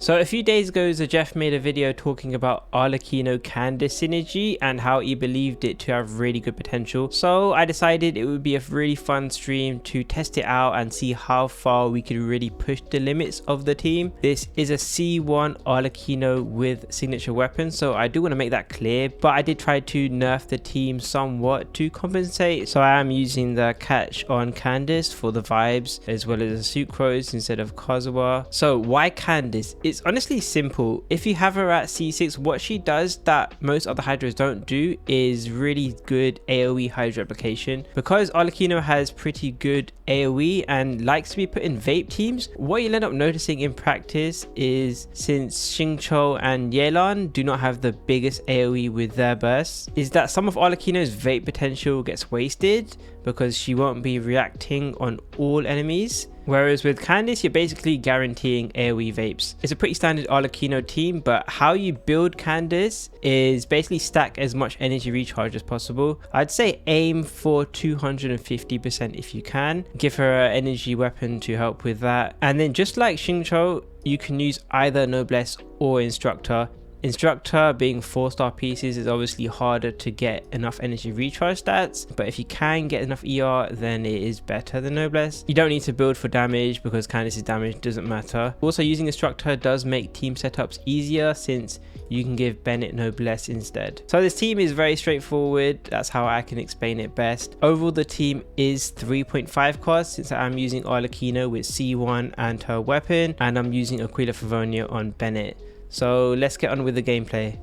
So a few days ago, Jeff made a video talking about Arlecchino Candace synergy and how he believed it to have really good potential. So I decided it would be a really fun stream to test it out and see how far we could really push the limits of the team. This is a C1 Arlecchino with signature weapons, so I do want to make that clear, but I did try to nerf the team somewhat to compensate. So I am using the catch on Candace for the vibes as well as the sucrose instead of Kazuha. So why Candace? It's honestly simple. If you have her at C6, what she does that most other Hydros don't do is really good AOE Hydro application. Because Arlecchino has pretty good AOE and likes to be put in vape teams, what you'll end up noticing in practice is, since Xingqiu and Yelan do not have the biggest AOE with their bursts, is that some of Arlecchino's vape potential gets wasted because she won't be reacting on all enemies. Whereas with Candace, you're basically guaranteeing AOE vapes. It's a pretty standard Arlecchino team, but how you build Candace is basically stack as much energy recharge as possible. I'd say aim for 250% if you can. Give her an energy weapon to help with that. And then just like Xingqiu, you can use either noblesse or instructor. Instructor being 4-star pieces is obviously harder to get enough energy recharge stats, but if you can get enough ER, then it is better than noblesse. You don't need to build for damage because Candace's damage doesn't matter. Also, using instructor does make team setups easier since you can give Bennett noblesse instead. So this team is very straightforward. That's how I can explain it best. Overall, the team is 3.5 cost since I'm using Arlecchino with C1 and her weapon, and I'm using Aquila Favonia on Bennett. So let's get on with the gameplay.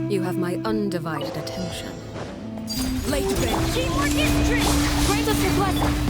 You have my undivided attention. Late bed. Teamwork is strength. Grant us your blessing.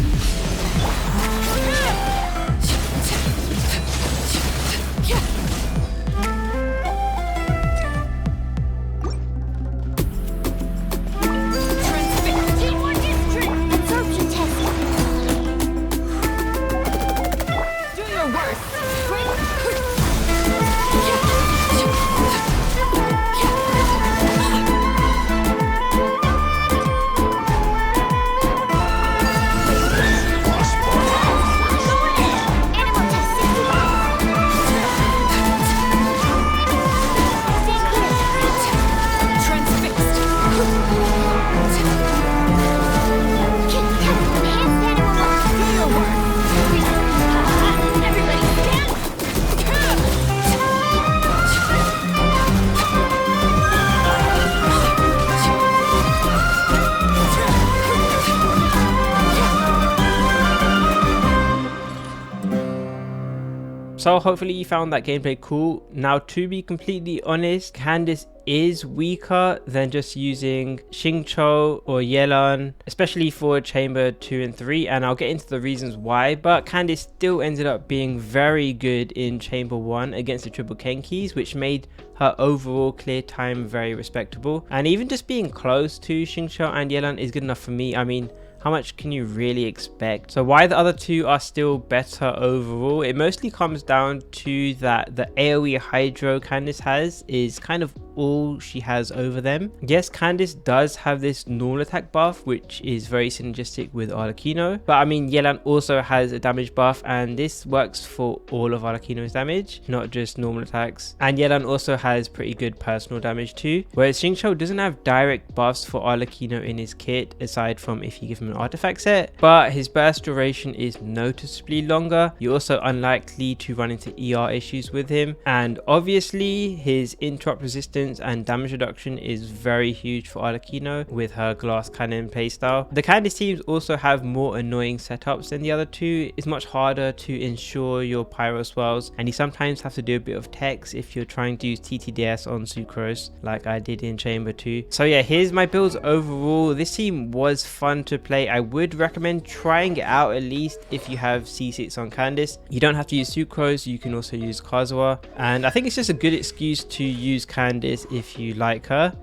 So hopefully you found that gameplay cool. Now, to be completely honest, Candace is weaker than just using Xingqiu or Yelan, especially for chamber 2 and 3, and I'll get into the reasons why. But Candace still ended up being very good in chamber 1 against the triple Kenkis, which made her overall clear time very respectable. And even just being close to Xingqiu and Yelan is good enough for me. I mean, how much can you really expect? So why the other two are still better overall, it mostly comes down to that the AOE Hydro Candace has is kind of all she has over them. Yes, Candace does have this normal attack buff, which is very synergistic with Arlecchino, but I mean, Yelan also has a damage buff, and this works for all of Arlecchino's damage, not just normal attacks. And Yelan also has pretty good personal damage too, whereas Xingqiu doesn't have direct buffs for Arlecchino in his kit, aside from if you give him an artifact set, but his burst duration is noticeably longer. You're also unlikely to run into ER issues with him, and obviously his interrupt resistance and damage reduction is very huge for Arlecchino with her glass cannon playstyle. The Candace teams also have more annoying setups than the other two. It's much harder to ensure your pyro swells, and you sometimes have to do a bit of text if you're trying to use ttds on sucrose like I did in chamber 2. So yeah, here's my builds overall. This team was fun to play. I would recommend trying it out at least if you have C6 on Candace. You don't have to use sucrose, you can also use Kazuha, and I think it's just a good excuse to use Candace if you like her.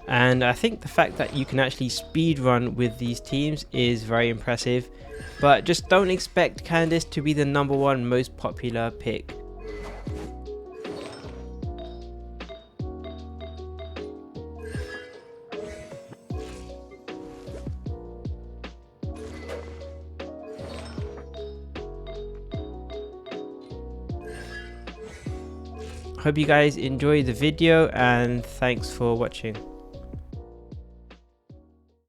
And I think the fact that you can actually speedrun with these teams is very impressive, but just don't expect Candace to be the #1 most popular pick. Hope you guys enjoy the video and thanks for watching.